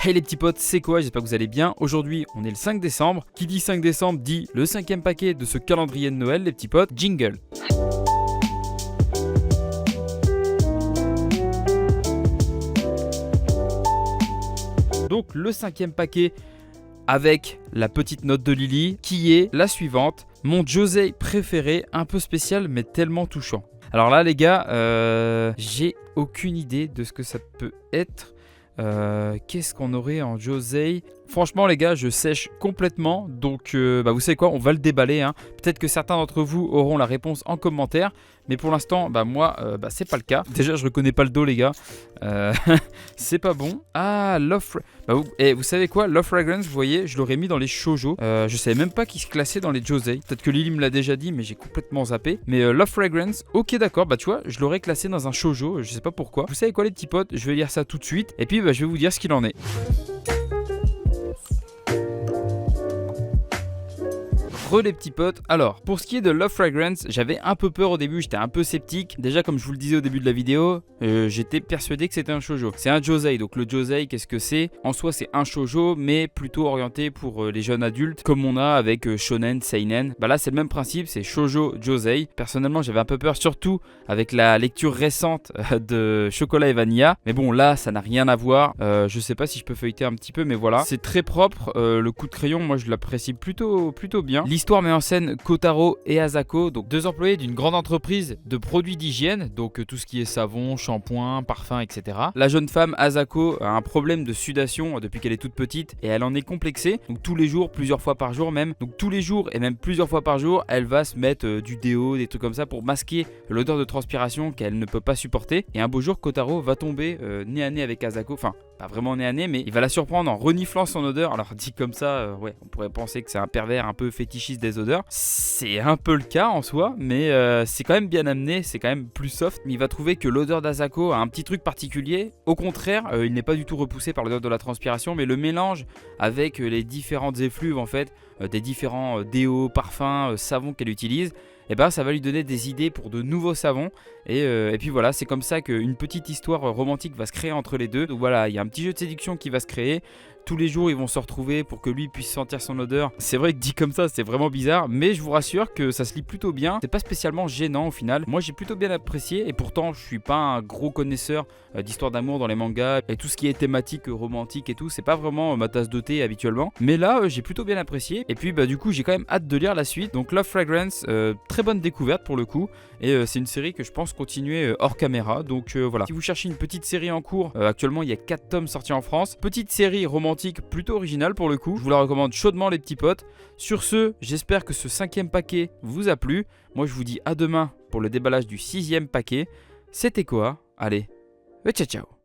Hey les petits potes, c'est quoi? J'espère que vous allez bien. Aujourd'hui, on est le 5 décembre. Qui dit 5 décembre dit le 5e paquet de ce calendrier de Noël, les petits potes. Jingle. Donc le 5e paquet avec la petite note de Lily qui est la suivante. Mon Josey préféré, un peu spécial mais tellement touchant. Alors là les gars, j'ai aucune idée de ce que ça peut être. Qu'est-ce qu'on aurait en Josey? Franchement les gars, je sèche complètement. Donc vous savez quoi, on va le déballer hein. Peut-être que certains d'entre vous auront la réponse en commentaire. Mais pour l'instant, moi, c'est pas le cas. Déjà, je reconnais pas le dos les gars. C'est pas bon. Ah, vous savez quoi, Love Fragrance, vous voyez, je l'aurais mis dans les shoujo. Je savais même pas qu'il se classait dans les Josey. Peut-être que Lily me l'a déjà dit, mais j'ai complètement zappé. Mais Love Fragrance, ok d'accord, tu vois, je l'aurais classé dans un shoujo. Je sais pas pourquoi. Vous savez quoi les petits potes, je vais lire ça tout de suite. Et puis je vais vous dire ce qu'il en est. Les petits potes. Alors, pour ce qui est de Love Fragrance, j'avais un peu peur au début, j'étais un peu sceptique. Déjà, comme je vous le disais au début de la vidéo, j'étais persuadé que c'était un shoujo. C'est un Josey, donc le Josey, qu'est-ce que c'est? En soi, c'est un shoujo, mais plutôt orienté pour les jeunes adultes, comme on a avec shonen, seinen. Là, c'est le même principe, c'est shoujo Josey. Personnellement, j'avais un peu peur, surtout avec la lecture récente de Chocolat et Vanilla. Mais bon, là, ça n'a rien à voir. Je sais pas si je peux feuilleter un petit peu, mais voilà. C'est très propre. Le coup de crayon, moi, je l'apprécie plutôt bien. L'histoire met en scène Kotaro et Asako, donc deux employés d'une grande entreprise de produits d'hygiène, donc tout ce qui est savon, shampoing, parfum, etc. La jeune femme Asako a un problème de sudation depuis qu'elle est toute petite et elle en est complexée, donc tous les jours, plusieurs fois par jour même. Donc tous les jours et même plusieurs fois par jour, elle va se mettre du déo, des trucs comme ça pour masquer l'odeur de transpiration qu'elle ne peut pas supporter. Et un beau jour, Kotaro va tomber nez à nez avec Asako, enfin pas vraiment nez à nez, mais il va la surprendre en reniflant son odeur. Alors dit comme ça, ouais, on pourrait penser que c'est un pervers un peu fétichiste des odeurs. C'est un peu le cas en soi, mais c'est quand même bien amené, c'est quand même plus soft. Mais il va trouver que l'odeur d'Asako a un petit truc particulier. Au contraire, il n'est pas du tout repoussé par l'odeur de la transpiration, mais le mélange avec les différentes effluves en fait, des différents déos, parfums, savons qu'elle utilise, ça va lui donner des idées pour de nouveaux savons. Et puis voilà, c'est comme ça qu'une petite histoire romantique va se créer entre les deux. Donc voilà, il y a un petit jeu de séduction qui va se créer. Tous les jours, ils vont se retrouver pour que lui puisse sentir son odeur. C'est vrai que dit comme ça, c'est vraiment bizarre, mais je vous rassure que ça se lit plutôt bien. C'est pas spécialement gênant au final. Moi, j'ai plutôt bien apprécié et pourtant, je suis pas un gros connaisseur d'histoire d'amour dans les mangas et tout ce qui est thématique romantique et tout. C'est pas vraiment ma tasse de thé habituellement. Mais là, j'ai plutôt bien apprécié. Et puis, du coup, j'ai quand même hâte de lire la suite. Donc, Love Fragrance, très bonne découverte pour le coup. Et c'est une série que je pense continuer hors caméra. Donc voilà. Si vous cherchez une petite série en cours, actuellement, il y a 4 tomes sortis en France. Petite série romantique plutôt original pour le coup, je vous la recommande chaudement les petits potes. Sur ce, j'espère que ce 5e paquet vous a plu. Moi je vous dis à demain pour le déballage du 6e paquet. C'était quoi? Allez, ciao ciao.